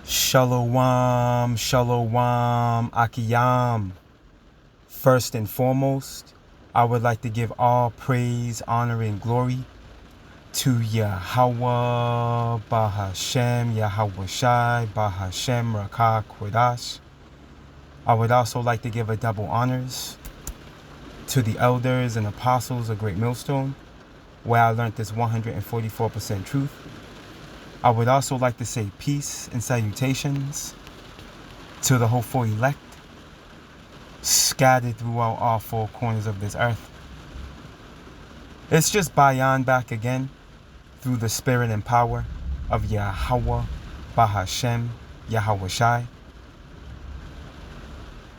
Shalom, shalom, akiyam. First and foremost, I would like to give all praise, honor, and glory to YAHAWAH, Bahashem, YAHAWASHai, Bahashem, Rakah, Kodash. I would also like to give a double honors to the elders and apostles of Great Millstone, where I learned this 144% truth. I would also like to say peace and salutations to the hopeful elect scattered throughout all four corners of this earth. It's just Bayan back again through the spirit and power of Yahawah, Bahashem, Yahawashai.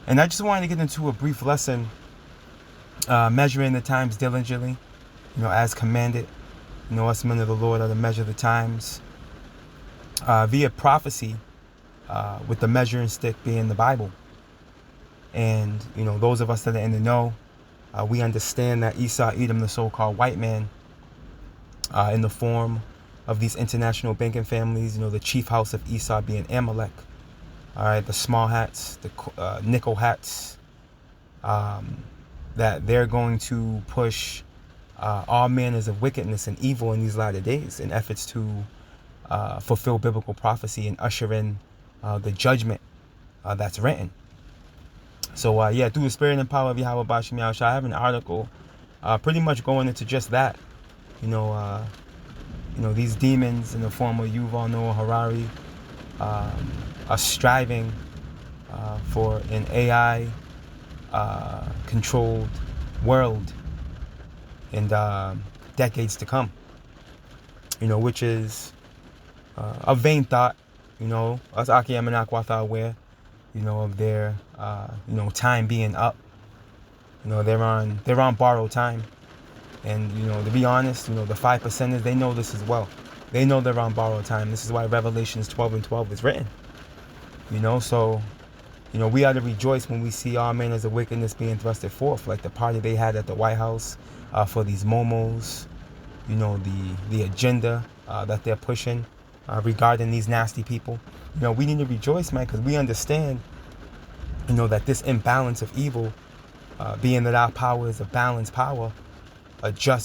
And I just wanted to get into a brief lesson, measuring the times diligently, as commanded. Us men of the Lord are to measure the times via prophecy, with the measuring stick being the Bible. And those of us that are in the know, we understand that Esau, Edom, the so-called white man, in the form of these international banking families, the chief house of Esau being Amalek, all right, the small hats, the nickel hats, that they're going to push all manners of wickedness and evil in these latter days in efforts to fulfill biblical prophecy and usher in the judgment that's written. So through the spirit and power of Yahawah Bashim Yahushua, I have an article pretty much going into just that. These demons in the form of Yuval Noah Harari are striving for an AI controlled world in decades to come. Which is a vain thought. Us Akiyam and Akwatha aware, of their time being up. They're on borrowed time. And to be honest, the 5%ers, they know this as well. They know they're on borrowed time. This is why Revelations 12:12 is written. So we ought to rejoice when we see all manners of wickedness being thrusted forth, like the party they had at the White House for these momos, the agenda that they're pushing regarding these nasty people. We need to rejoice, man, because we understand, that this imbalance of evil, being that our power is a balanced power,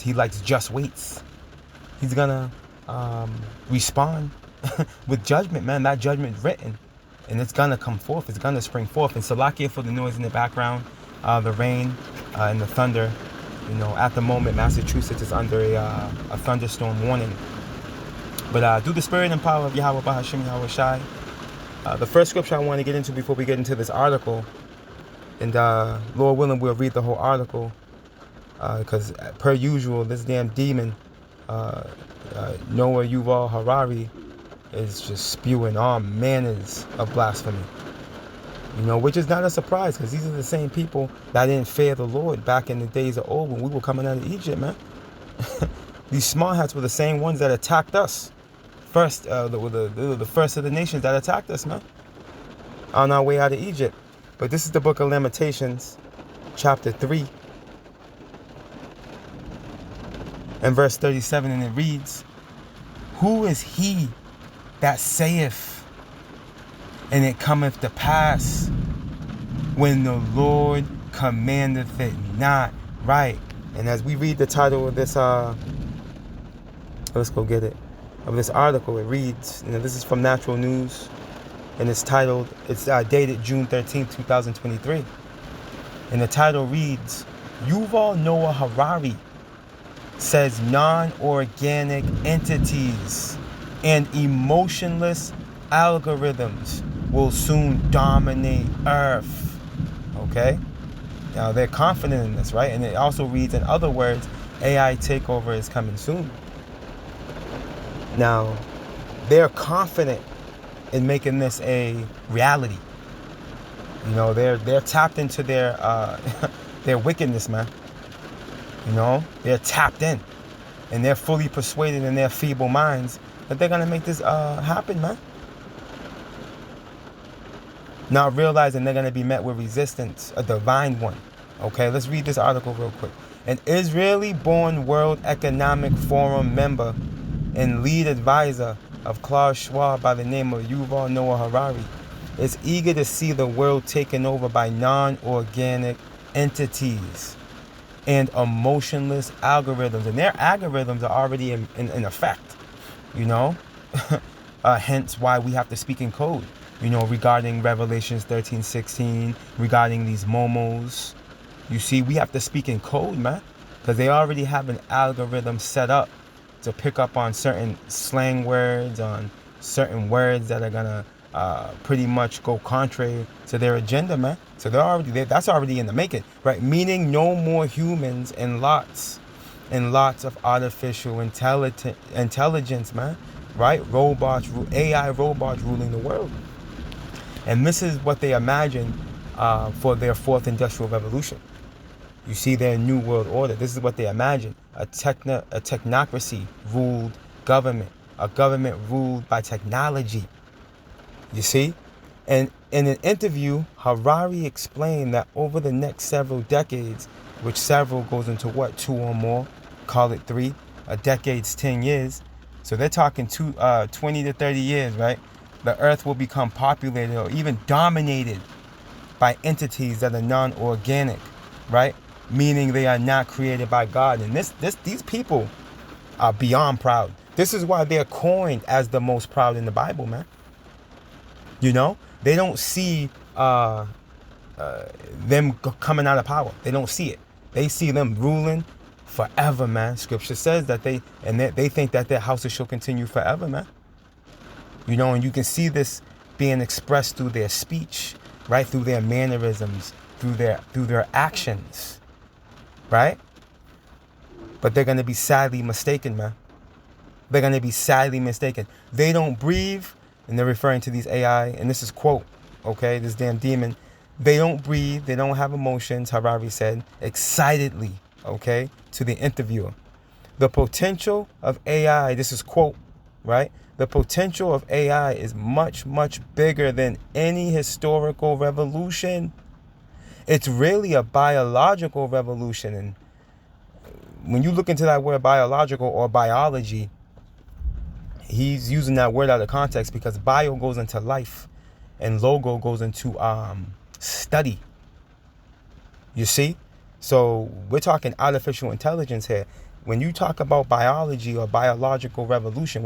he likes just weights. He's gonna respond with judgment, man. That judgment written, and it's gonna come forth. It's gonna spring forth. And Salakia for the noise in the background, the rain and the thunder. At the moment, Massachusetts is under a thunderstorm warning. But through the spirit and power of Yahawah Bahashim Yahushai, the first scripture I want to get into before we get into this article, and Lord willing, we'll read the whole article, because per usual, this damn demon, Noah Yuval Harari, is just spewing all manners of blasphemy. Which is not a surprise, because these are the same people that didn't fear the Lord back in the days of old when we were coming out of Egypt, man. These small hats were the same ones that attacked us. First, the first of the nations that attacked us, man, on our way out of Egypt. But this is the book of Lamentations, chapter 3, and verse 37, and it reads, "Who is he that saith, and it cometh to pass, when the Lord commandeth it not?" Right. And as we read the title of this, let's go get it, of this article, it reads, this is from Natural News, and it's dated June 13th, 2023. And the title reads, "Yuval Noah Harari says non-organic entities and emotionless algorithms will soon dominate Earth." Okay? Now, they're confident in this, right? And it also reads, in other words, AI takeover is coming soon. Now, they're confident in making this a reality. They're tapped into their their wickedness, man. They're tapped in, and they're fully persuaded in their feeble minds that they're gonna make this happen, man. Not realizing they're gonna be met with resistance, a divine one. Okay, let's read this article real quick. An Israeli-born World Economic Forum member and lead advisor of Klaus Schwab by the name of Yuval Noah Harari is eager to see the world taken over by non-organic entities and emotionless algorithms. And their algorithms are already in effect, you know? Hence why we have to speak in code, you know, regarding Revelations 13:16, regarding these momos. You see, we have to speak in code, man, because they already have an algorithm set up to pick up on certain slang words, on certain words that are gonna pretty much go contrary to their agenda, man. So that's already in the making, right? Meaning no more humans and lots of artificial intelligence, man, right? AI robots ruling the world. And this is what they imagine for their fourth industrial revolution. You see their new world order. This is what they imagine. A technocracy ruled government. A government ruled by technology. You see? And in an interview, Harari explained that over the next several decades, which several goes into what, 2 or more, call it 3, a decade's 10 years. So they're talking 20 to 30 years, right? The earth will become populated or even dominated by entities that are non-organic, right? Meaning they are not created by God. And these people are beyond proud. This is why they're coined as the most proud in the Bible, man. You know, they don't see them coming out of power. They don't see it. They see them ruling forever, man. Scripture says that they think that their houses shall continue forever, man. You know, and you can see this being expressed through their speech, right? Through their mannerisms, through their actions, right? But they're gonna be sadly mistaken, man. They're gonna be sadly mistaken. They don't breathe, and they're referring to these AI, and this is quote, okay, this damn demon. They don't breathe, they don't have emotions, Harari said, excitedly, okay, to the interviewer. The potential of AI, this is quote, right? The potential of AI is much, much bigger than any historical revolution. It's really a biological revolution. And when you look into that word biological or biology, he's using that word out of context because bio goes into life and logo goes into study. You see? So we're talking artificial intelligence here. When you talk about biology or biological revolution,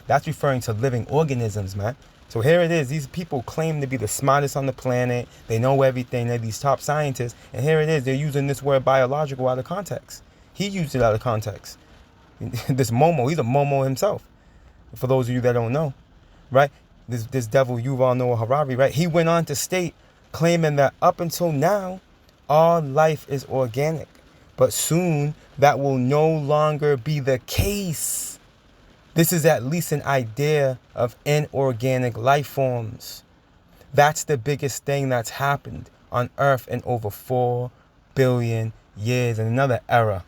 that's referring to living organisms, man. So here it is. These people claim to be the smartest on the planet. They know everything. They're these top scientists. And here it is. They're using this word biological out of context. He used it out of context. This Momo, he's a Momo himself. For those of you that don't know, right? This devil Yuval Noah Harari, right? He went on to state, claiming that up until now, all life is organic. But soon, that will no longer be the case. This is at least an idea of inorganic life forms. That's the biggest thing that's happened on Earth in over 4 billion years. In another era,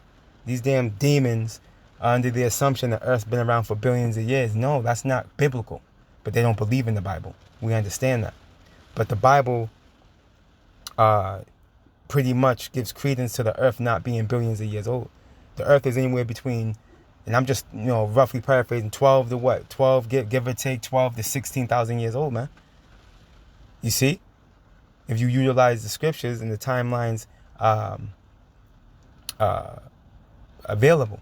these damn demons are under the assumption that Earth's been around for billions of years. No, that's not biblical. But they don't believe in the Bible. We understand that. But the Bible pretty much gives credence to the Earth not being billions of years old. The Earth is anywhere between, and I'm just, roughly paraphrasing, 12 to what? 12, give or take 12 to 16,000 years old, man. You see? If you utilize the scriptures and the timelines available.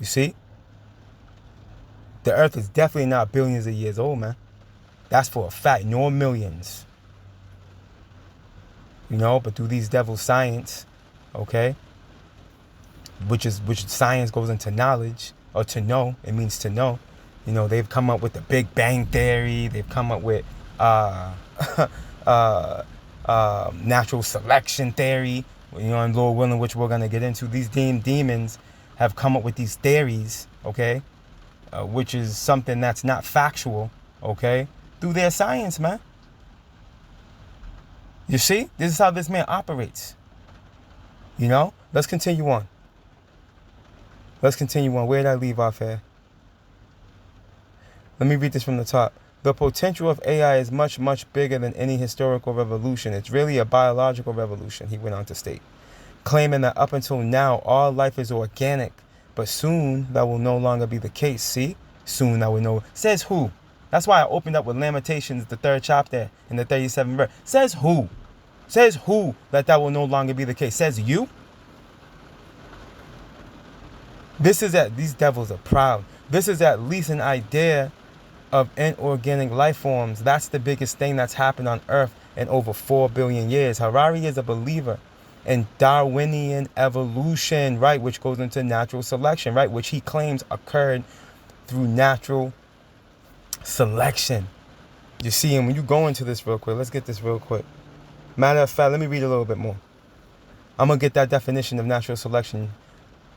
You see? The Earth is definitely not billions of years old, man. That's for a fact, nor millions. But through these devil science, okay, which science goes into knowledge, or to know, it means to know. They've come up with the Big Bang Theory. They've come up with natural selection theory, and Lord willing, which we're going to get into. These demons have come up with these theories, okay, which is something that's not factual, okay, through their science, man. You see? This is how this man operates. Let's continue on. Where did I leave off here? Let me read this from the top. The potential of AI is much, much bigger than any historical revolution. It's really a biological revolution, he went on to state, claiming that up until now, all life is organic, but soon that will no longer be the case. See? Soon I will know. Says who? That's why I opened up with Lamentations, the 3rd chapter, and the 37th verse. Says who? Says who that will no longer be the case? Says you? This is that these devils are proud. This is at least an idea of inorganic life forms. That's the biggest thing that's happened on Earth in over 4 billion years. Harari is a believer in Darwinian evolution, right, which goes into natural selection, right, which he claims occurred through natural selection. You see, and when you go into this real quick, let's get this real quick. Matter of fact, let me read a little bit more. I'm going to get that definition of natural selection,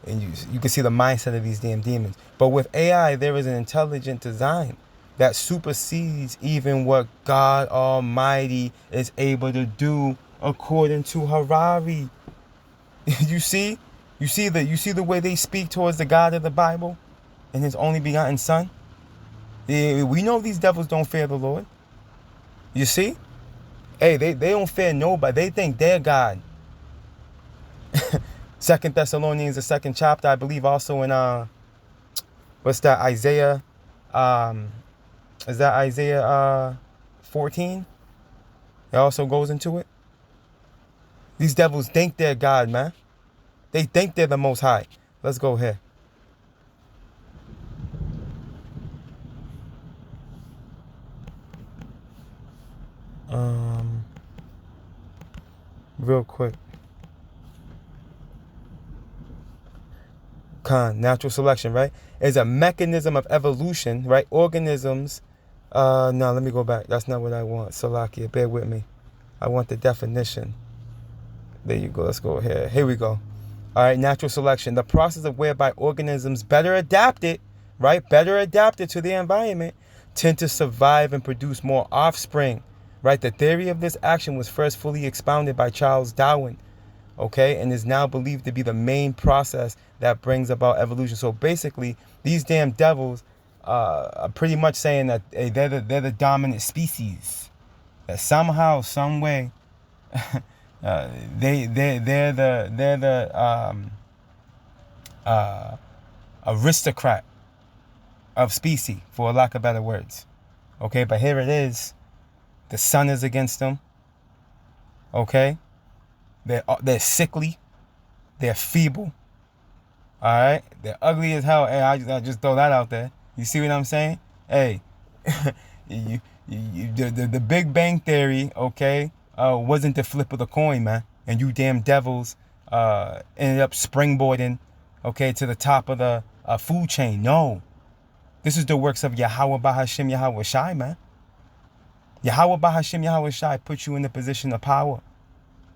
and you can see the mindset of these damn demons. But with AI, there is an intelligent design that supersedes even what God Almighty is able to do according to Harari. You see the way they speak towards the God of the Bible and his only begotten son. We know these devils don't fear the Lord. You see? Hey, they don't fear nobody. They think they're God. 2 Thessalonians, the 2nd chapter, I believe also in what's that, Isaiah? Is that Isaiah 14? It also goes into it. These devils think they're God, man. They think they're the Most High. Let's go here. Real quick. Natural selection, right, is a mechanism of evolution, right? Organisms. No, let me go back. That's not what I want. Salakia, bear with me. I want the definition. There you go. Let's go here. Here we go. All right, natural selection. The process of whereby organisms better adapted, right? Better adapted to the environment, tend to survive and produce more offspring, right? The theory of this action was first fully expounded by Charles Darwin, okay, and is now believed to be the main process that brings about evolution. So basically, these damn devils are pretty much saying that they're the dominant species. That somehow, some way, they're the aristocrat of species, for lack of better words. Okay, but here it is. The sun is against them. Okay, they're sickly. They're feeble. All right, they're ugly as hell. Hey, I just throw that out there. You see what I'm saying? Hey, the Big Bang Theory, okay, wasn't the flip of the coin, man. And you damn devils ended up springboarding, okay, to the top of the food chain. No, this is the works of YAHAWAH Bahashim Yahweh Shai, man. YAHAWAH Bahashim Yahweh Shai put you in the position of power,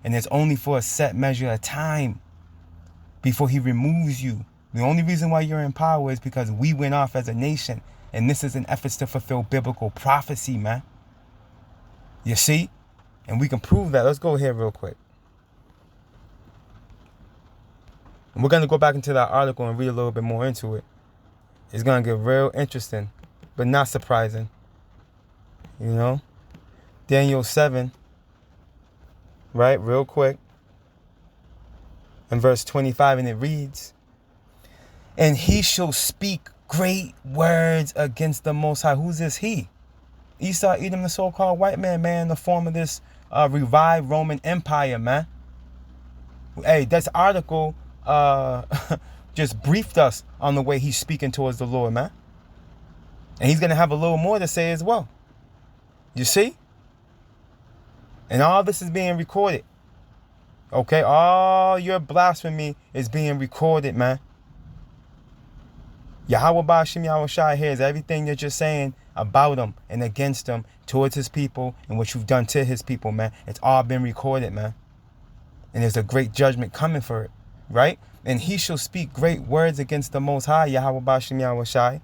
and it's only for a set measure of time before he removes you. The only reason why you're in power is because we went off as a nation, and this is an effort to fulfill biblical prophecy, man. You see? And we can prove that. Let's go here real quick. And we're going to go back into that article and read a little bit more into it. It's going to get real interesting, but not surprising. You know? Daniel 7, right? Real quick. In verse 25, and it reads, "And he shall speak great words against the Most High." Who's this he? Esau, Edom, the so-called white man, in the form of this revived Roman Empire, man. Hey, this article just briefed us on the way he's speaking towards the Lord, man. And he's going to have a little more to say as well. You see? And all this is being recorded. Okay, all your blasphemy is being recorded, man. YAHAWAH Bahashim Yahweh Shai hears everything that you're saying about him and against him, towards his people, and what you've done to his people, man. It's all been recorded, man. And there's a great judgment coming for it, right? "And he shall speak great words against the Most High, YAHAWAH Bahashim Yahweh Shai,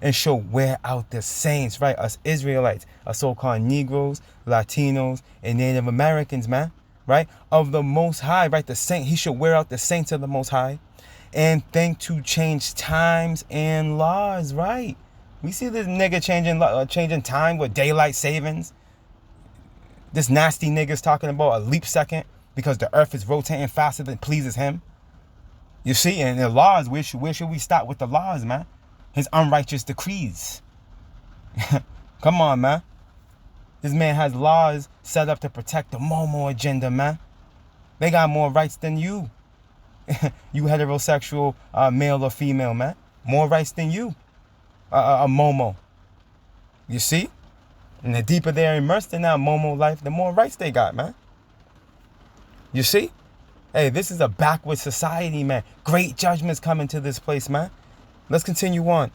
and shall wear out the saints," right? Us Israelites, us so-called Negroes, Latinos, and Native Americans, man. Right, of the Most High, right? The saint, he shall wear out the saints of the Most High, and think to change times and laws, right? We see this nigga changing time with daylight savings. This nasty nigga's talking about a leap second because the earth is rotating faster than pleases him. You see, and the laws, where should we stop with the laws, man? his unrighteous decrees. Come on, man. This man has laws set up to protect the Momo agenda, man. They got more rights than you. You heterosexual male or female, man. More rights than you. A Momo. You see? And the deeper they're immersed in that Momo life, the more rights they got, man. You see? Hey, this is a backward society, man. Great judgments coming to this place, man. Let's continue on.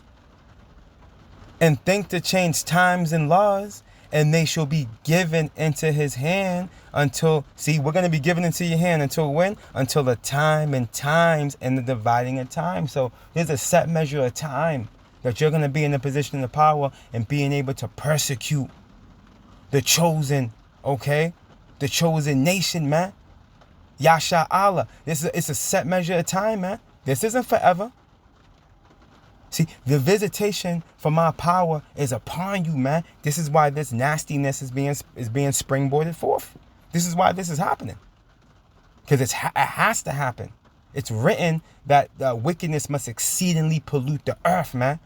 And think to change times and laws, and they shall be given into his hand until, see, we're going to be given into your hand until when? Until the time and times and the dividing of time. So there's a set measure of time that you're going to be in a position of power and being able to persecute the chosen, okay? The chosen nation, man. Yasha Allah. It's a set measure of time, man. This isn't forever. See, the visitation for my power is upon you, man. This is why this nastiness is being springboarded forth. This is why this is happening. Because it has to happen. It's written that wickedness must exceedingly pollute the earth, man.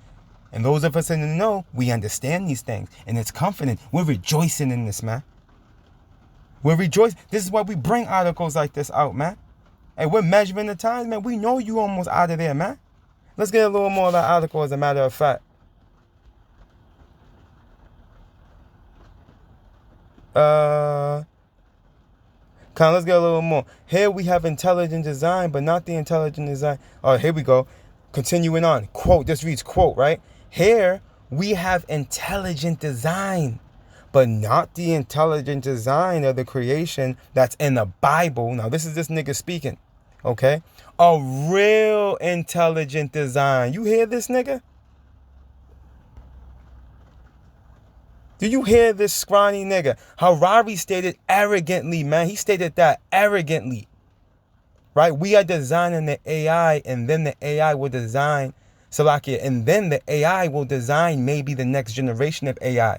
And those of us in the know, we understand these things. And it's confident. We're rejoicing in this, man. We're rejoicing. This is why we bring articles like this out, man. And we're measuring the times, man. We know you almost out of there, man. Let's get a little more of that article as a matter of fact. Let's get a little more. Here we have intelligent design, but not the intelligent design. Oh, here we go. Continuing on. Quote. This reads, quote, right? Here we have intelligent design, but not the intelligent design of the creation that's in the Bible. Now, this is this nigga speaking. Okay? A real intelligent design. You hear this, nigga? Do you hear this scrawny nigga? Harari stated arrogantly, man. He stated that arrogantly. Right? We are designing the AI, and then the AI will design Salakia, and then the AI will design maybe the next generation of AI.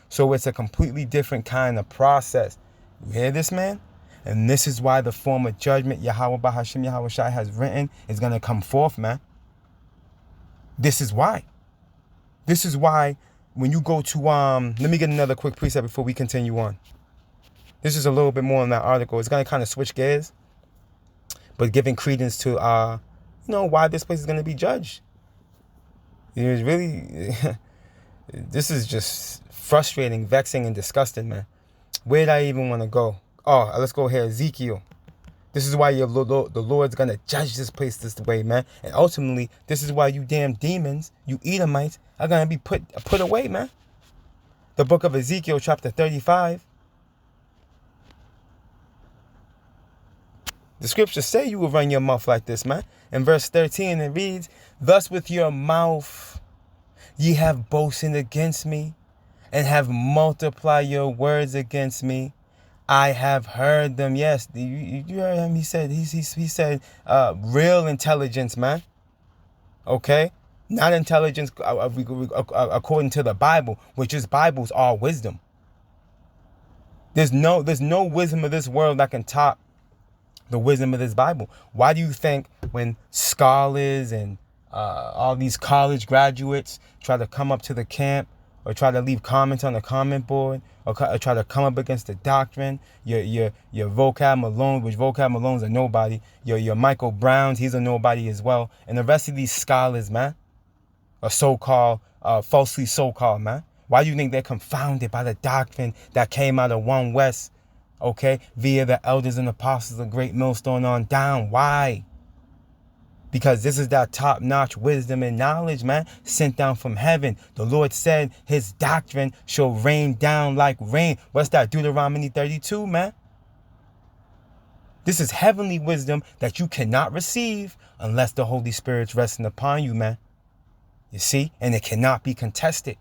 So it's a completely different kind of process. You hear this, man? And this is why the form of judgment YAHAWAH Hashem Yahweh Shai has written is going to come forth, man. This is why. This is why when you go to, let me get another quick precept before we continue on. This is a little bit more on that article. It's going to kind of switch gears, but giving credence to, why this place is going to be judged. It's really, this is just frustrating, vexing, and disgusting, man. Where did I even want to go? Oh, let's go here. Ezekiel. This is why the Lord's going to judge this place this way, man. And ultimately, this is why you damn demons, you Edomites, are going to be put away, man. The book of Ezekiel, chapter 35. The scriptures say you will run your mouth like this, man. In verse 13, it reads, thus with your mouth ye have boasted against me, and have multiplied your words against me. I have heard them. Yes, you heard him. He said, he said, real intelligence, man. Okay, not intelligence according to the Bible, which is Bible's all wisdom. There's no wisdom of this world that can top the wisdom of this Bible. Why do you think when scholars and all these college graduates try to come up to the camp, or try to leave comments on the comment board, or try to come up against the doctrine, your Vocab Malone, which Vocab Malone's a nobody, your Michael Browns, he's a nobody as well, and the rest of these scholars, man, or so-called, falsely so-called, man, why do you think they're confounded by the doctrine that came out of One West, okay, via the elders and apostles of Great Millstone on down? Why? Because this is that top-notch wisdom and knowledge, man, sent down from heaven. The Lord said his doctrine shall rain down like rain. What's that? Deuteronomy 32, man. This is heavenly wisdom that you cannot receive unless the Holy Spirit's resting upon you, man. You see? And it cannot be contested.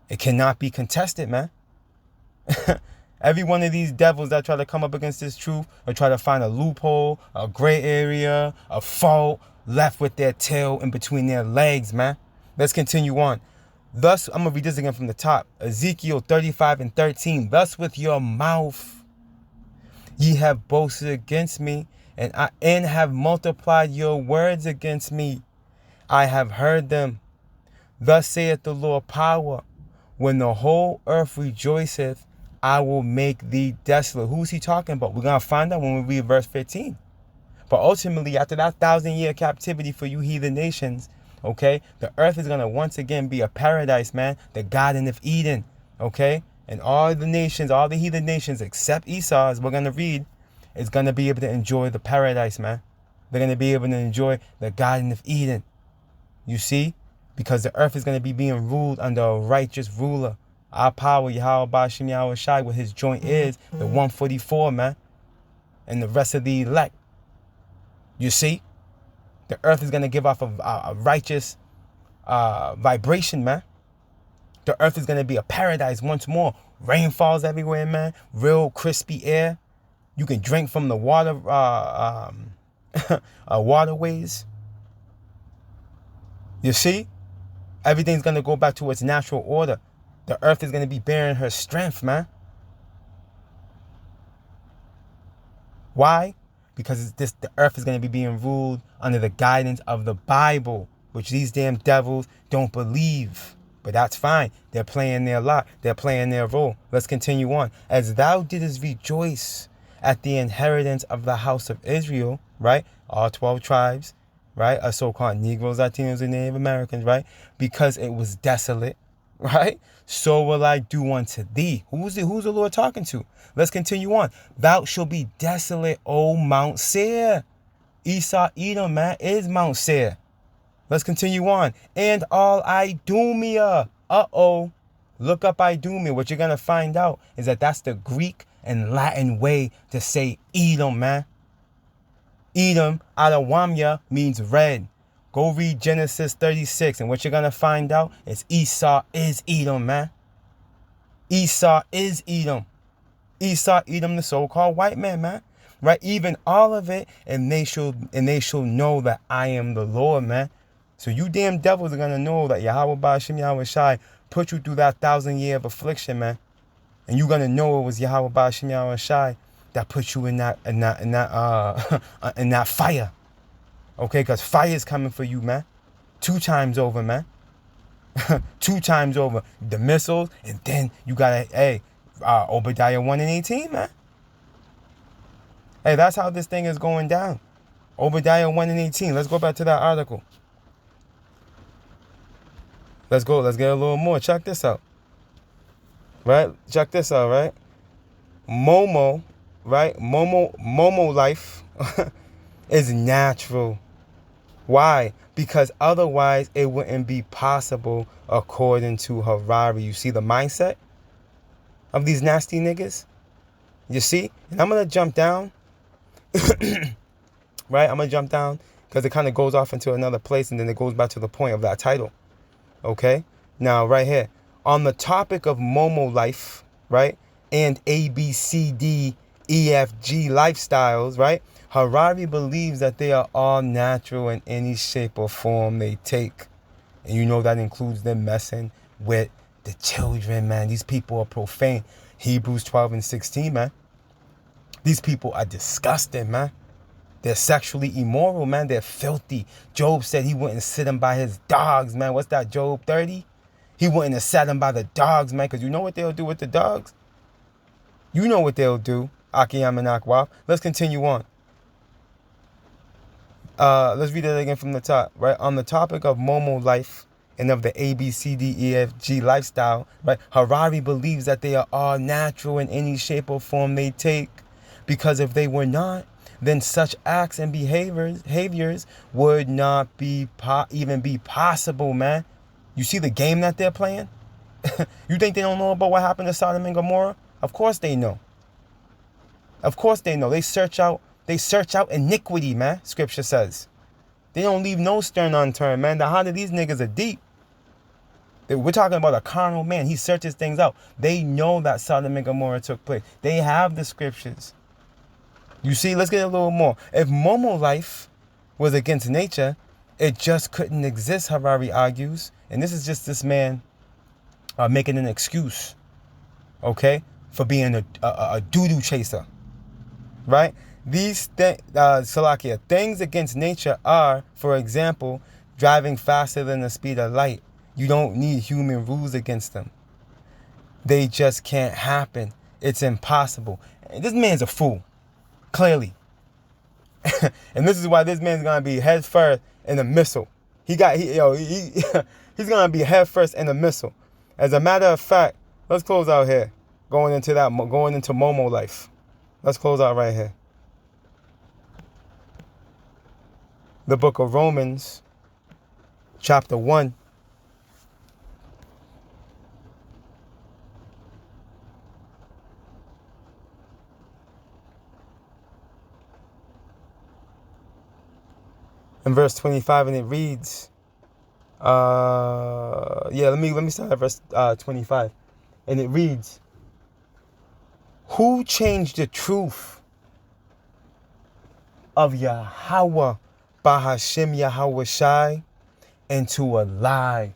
It cannot be contested, man. Every one of these devils that try to come up against this truth or try to find a loophole, a gray area, a fault, left with their tail in between their legs, man. Let's continue on. Thus, I'm going to read this again from the top. Ezekiel 35 and 13. Thus with your mouth ye have boasted against me, and have multiplied your words against me. I have heard them. Thus saith the Lord power. When the whole earth rejoiceth, I will make thee desolate. Who's he talking about? We're going to find out when we read verse 15. But ultimately, after that 1,000-year captivity for you heathen nations, okay, the earth is going to once again be a paradise, man. The Garden of Eden, okay? And all the nations, all the heathen nations, except Esau, as we're going to read, is going to be able to enjoy the paradise, man. They're going to be able to enjoy the Garden of Eden. You see? Because the earth is going to be being ruled under a righteous ruler. Our power, YAHAWAH Shem Yahweh Shai, what his joint is, the 144, man. And the rest of the elect. You see? The earth is going to give off a righteous vibration, man. The earth is going to be a paradise once more. Rain falls everywhere, man. Real crispy air. You can drink from the water, waterways. You see? Everything's going to go back to its natural order. The earth is going to be bearing her strength, man. Why? Because the earth is going to be being ruled under the guidance of the Bible, which these damn devils don't believe. But that's fine. They're playing their lot. They're playing their role. Let's continue on. As thou didst rejoice at the inheritance of the house of Israel, right? All 12 tribes, right? Are so-called Negroes, Latinos, and Native Americans, right? Because it was desolate, right? So will I do unto thee. Who's the Lord talking to? Let's continue on. Thou shalt be desolate, O Mount Seir. Esau, Edom, man, is Mount Seir. Let's continue on. And all Idumea. Look up Idumea. What you're going to find out is that that's the Greek and Latin way to say Edom, man. Edom, Adawamya, means red. Go read Genesis 36, and what you're going to find out is Esau is Edom, man. Esau is Edom. Esau, Edom, the so-called white man, man. Right? Even all of it, and they shall know that I am the Lord, man. So you damn devils are going to know that YAHAWAH Shem Yahweh Shai put you through that 1,000-year of affliction, man. And you're going to know it was YAHAWAH Shem Yahweh Shai that put you in that fire. Okay, because fire is coming for you, man. 2 times over, man. 2 times over. The missiles, and then you got Obadiah 1 and 18, man. Hey, that's how this thing is going down. Obadiah 1 and 18. Let's go back to that article. Let's go. Let's get a little more. Check this out. Right? Check this out, right? Momo, right? Momo life is natural. Why? Because otherwise it wouldn't be possible according to Harari. You see the mindset of these nasty niggas? You see? And I'm going to jump down. Right? I'm going to jump down because it kind of goes off into another place and then it goes back to the point of that title. Okay? Now, right here. On the topic of Momo life, right? And ABCDEFG lifestyles, right? Harari believes that they are all natural in any shape or form they take. And you know that includes them messing with the children, man. These people are profane. Hebrews 12 and 16, man. These people are disgusting, man. They're sexually immoral, man. They're filthy. Job said he wouldn't sit them by his dogs, man. What's that, Job 30? He wouldn't have sat them by the dogs, man. Because you know what they'll do with the dogs? You know what they'll do. Akiyam and Akwaf. Let's continue on. Let's read it again from the top, right? On the topic of Momo life and of the ABCDEFG lifestyle, right? Harari believes that they are all natural in any shape or form they take. Because if they were not, then such acts and behaviors would not even be possible, man. You see the game that they're playing? You think they don't know about what happened to Sodom and Gomorrah? Of course they know. Of course they know. They search out iniquity, man, scripture says. They don't leave no stone unturned, man. The heart of these niggas are deep. We're talking about a carnal man. He searches things out. They know that Sodom and Gomorrah took place. They have the scriptures. You see, let's get a little more. If Momo life was against nature, it just couldn't exist, Harari argues. And this is just this man making an excuse, okay, for being a doo-doo chaser, right? These things against nature are, for example, driving faster than the speed of light. You don't need human rules against them. They just can't happen. It's impossible. And this man's a fool, clearly. And this is why this man's gonna be head first in a missile. He's gonna be head first in a missile. As a matter of fact, let's close out here. Going into Momo life. Let's close out right here. The book of Romans, chapter 1. In verse 25, and it reads, let me start at verse 25. And it reads, who changed the truth of YAHAWAH Bahashim YAHAWAH into a lie?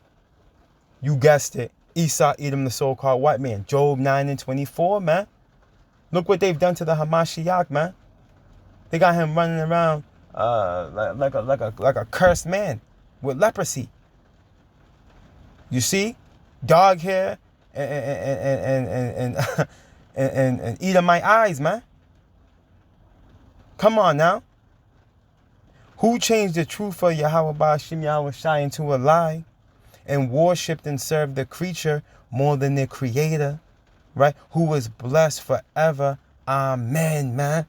You guessed it. Esau, Edom, the so-called white man. Job 9 and 24, man. Look what they've done to the Hamashiach, man. They got him running around like a cursed man with leprosy. You see, dog hair and Edomite eyes, man. Come on now. Who changed the truth of YAHAWAH Bahashim YAHAWAH into a lie and worshipped and served the creature more than their creator, right? Who is blessed forever. Amen, man.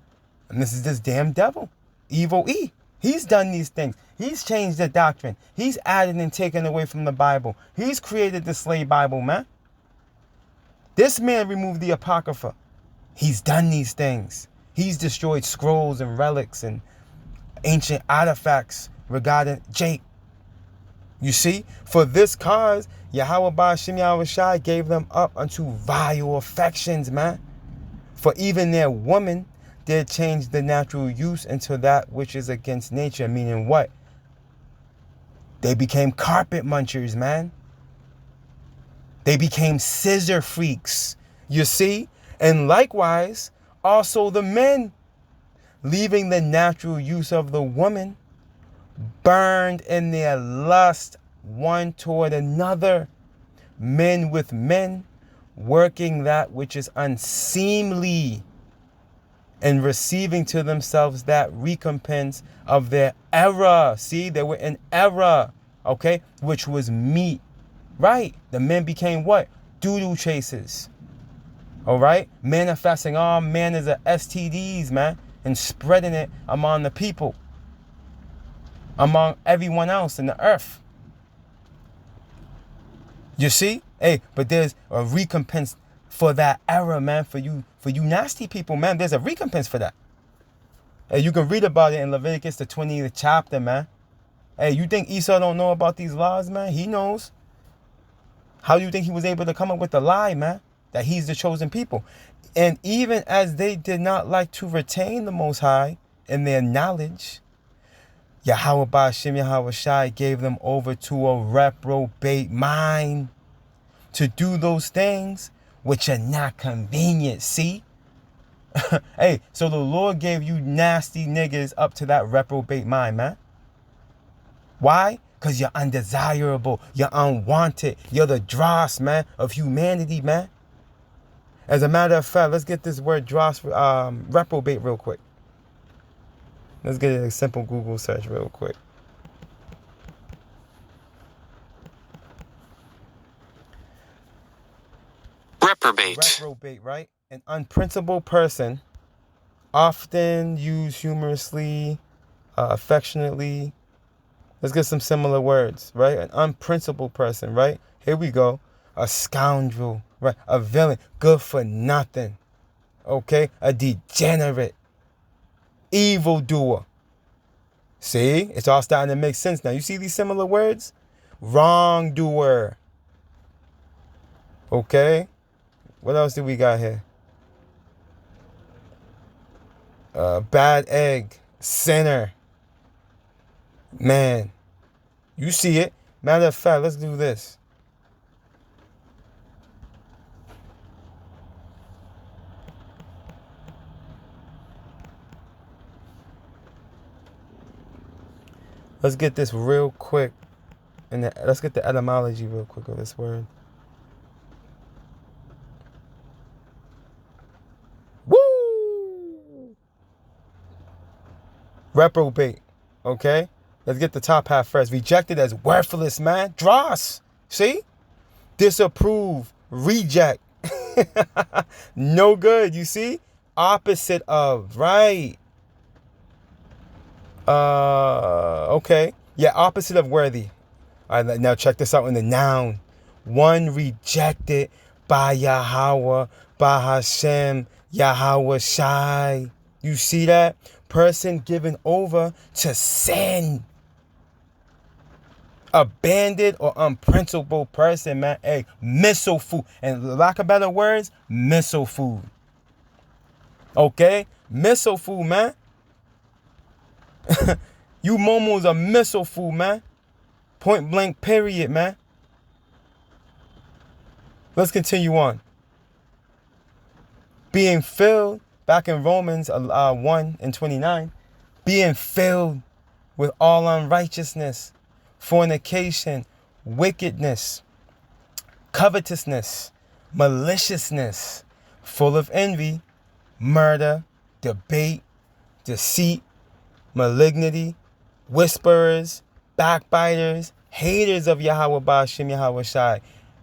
And this is this damn devil, Evil E. He's done these things. He's changed the doctrine. He's added and taken away from the Bible. He's created the slave Bible, man. This man removed the Apocrypha. He's done these things. He's destroyed scrolls and relics and ancient artifacts regarding Jake. You see, for this cause, YAHAWAH Bahashim YAHAWAH gave them up unto vile affections, man. For even their woman did change the natural use into that which is against nature. Meaning what? They became carpet munchers, man. They became scissor freaks. You see? And likewise, also the men, leaving the natural use of the woman, burned in their lust one toward another, men with men, working that which is unseemly, and receiving to themselves that recompense of their error. See, they were in error, okay, which was meat, right? The men became what? Doodoo chasers, all right? Manifesting all manners of STDs, man, and spreading it among the people, among everyone else in the earth. You see? Hey, but there's a recompense for that error, man, for you nasty people, man. There's a recompense for that. Hey, you can read about it in Leviticus, the 20th chapter, man. Hey, you think Esau don't know about these laws, man? He knows. How do you think he was able to come up with the lie, man? That he's the chosen people. And even as they did not like to retain the Most High in their knowledge, YAHAWAH Bahashim YAHAWAH gave them over to a reprobate mind to do those things which are not convenient. See? Hey, so the Lord gave you nasty niggas up to that reprobate mind, man. Why? Because you're undesirable. You're unwanted. You're the dross, man, of humanity, man. As a matter of fact, let's get this word dross, reprobate real quick. Let's get a simple Google search real quick. Reprobate, right? An unprincipled person, often used humorously, affectionately. Let's get some similar words, right? An unprincipled person, right? Here we go. A scoundrel, right? A villain, good for nothing. Okay? A degenerate, evildoer. See? It's all starting to make sense now. You see these similar words? Wrongdoer. Okay? What else do we got here? Bad egg. Sinner. Man. You see it. Matter of fact, let's do this. Let's get this real quick. And let's get the etymology real quick of this word. Woo! Reprobate. Okay? Let's get the top half first. Rejected as worthless, man. Dross. See? Disapprove. Reject. No good. You see? Opposite of. Right. Okay. Yeah, opposite of worthy. All right, now check this out in the noun. One rejected by Yahawah, by Hashem, Yahweh Shai. You see that? Person given over to sin. Abandoned or unprincipled person, man. Hey, missile food. And lack of better words, missile food. Okay? Missile food, man. You momos are missile food, man. Point blank, period, man. Let's continue on. Being filled, back in Romans 1:29, being filled with all unrighteousness, fornication, wickedness, covetousness, maliciousness, full of envy, murder, debate, deceit, malignity, whisperers, backbiters, haters of Yahawah Ba'ashem Yahweh Shai,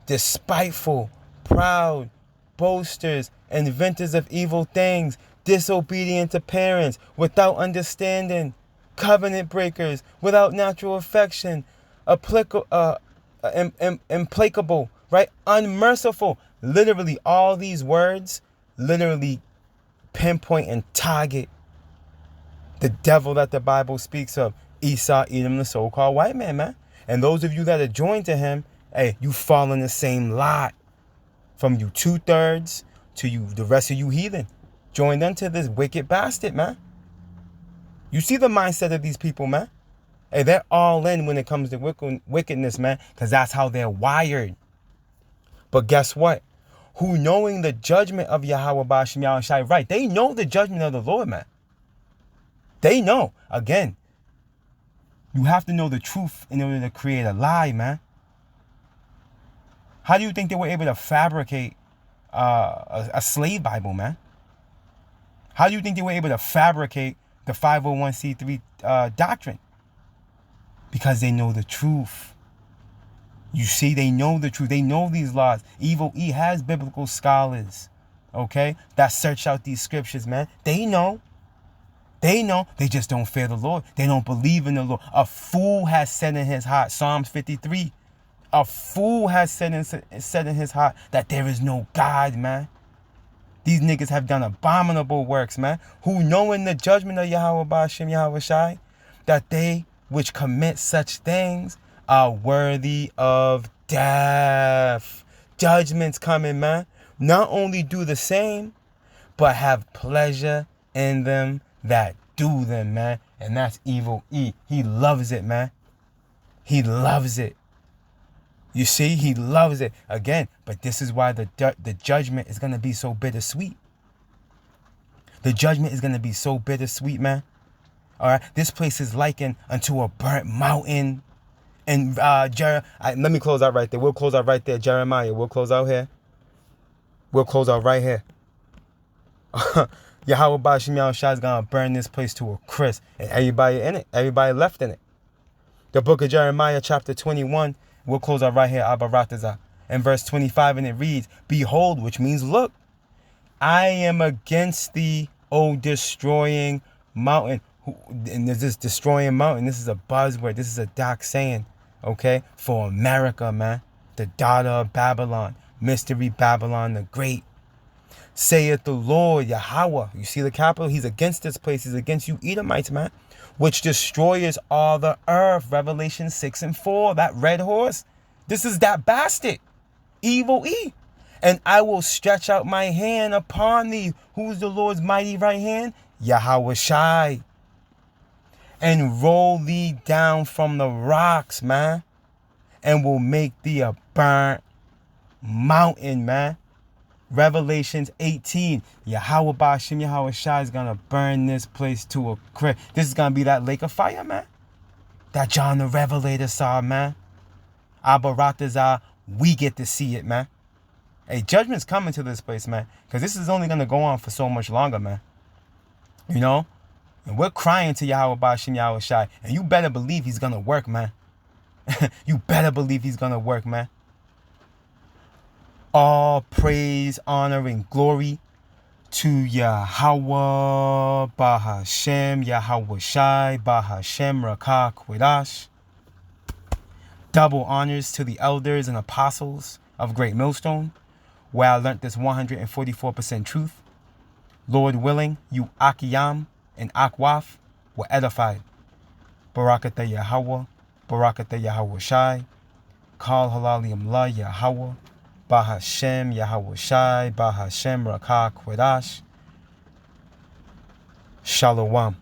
despiteful, proud, boasters, inventors of evil things, disobedient to parents, without understanding, covenant breakers, without natural affection, implacable, right? Unmerciful. Literally, all these words literally pinpoint and target the devil that the Bible speaks of. Esau, Edom, the so-called white man. And those of you that are joined to him, hey, you fall in the same lot. From you 2/3 to you, the rest of you heathen. Joined unto this wicked bastard, man. You see the mindset of these people, man. Hey, they're all in when it comes to wickedness, man. Because that's how they're wired. But guess what? Who knowing the judgment of Yahawah Ba'ashem Yahweh Shai, right? They know the judgment of the Lord, man. They know. Again, you have to know the truth in order to create a lie, man. How do you think they were able to fabricate a slave Bible, man? How do you think they were able to fabricate the 501c3 doctrine? Because they know the truth. You see, they know the truth. They know these laws. Evil E has biblical scholars, okay, that search out these scriptures, man. They know. They know. They just don't fear the Lord. They don't believe in the Lord. A fool has said in his heart, Psalms 53. A fool has said in his heart that there is no God, man. These niggas have done abominable works, man. Who knowing the judgment of Yahawah Ba'ashem Yahweh Shai, that they which commit such things are worthy of death. Judgment's coming, man. Not only do the same, but have pleasure in them that do them, man. And that's evil E. He loves it, man. He loves it. You see, he loves it. Again, but this is why the judgment is going to be so bittersweet. The judgment is going to be so bittersweet, man. All right, this place is likened unto a burnt mountain. And let me close out right there. We'll close out right there, Jeremiah. We'll close out here. We'll close out right here. Yahawah Ba'ashem Yahweh Shai is going to burn this place to a crisp. And everybody in it. Everybody left in it. The book of Jeremiah, chapter 21. We'll close out right here, Abaratazah. In verse 25, and it reads, behold, which means look, I am against thee, O destroying mountain. And there's this destroying mountain. This is a buzzword. This is a doc saying, okay, for America, man. The daughter of Babylon. Mystery Babylon the Great. Saith the Lord, Yahawah. You see the capital? He's against this place. He's against you Edomites, man. Which destroys all the earth. Revelation 6:4. That red horse. This is that bastard. Evil E. And I will stretch out my hand upon thee. Who's the Lord's mighty right hand? Yahweh Shai. And roll thee down from the rocks, man. And will make thee a burnt mountain, man. Revelations 18. Yahawah Ba'ashem Yahweh Shai is going to burn this place to a crisp. This is going to be that lake of fire, man. that John the Revelator saw, man. Abaratazar, we get to see it, man. Hey, judgment's coming to this place, man. Because this is only going to go on for so much longer, man. You know? And we're crying to Yahweh Bashim Yahweh Shai. And you better believe he's going to work, man. You better believe he's going to work, man. All praise, honor, and glory to Yahawah, Bahashem, Yahweh Shai, Bahashem, Rakah, Kwedash. Double honors to the elders and apostles of Great Millstone, where I learnt this 144% truth. Lord willing, you Akiyam and Akwaf were edified. Barakatah Yahawah, Barakatah Yahweh Shai, Kal Halalium La Yahawah, Bahashem Yahweh Shai, Bahashem Rakah Kwedash. Shalom.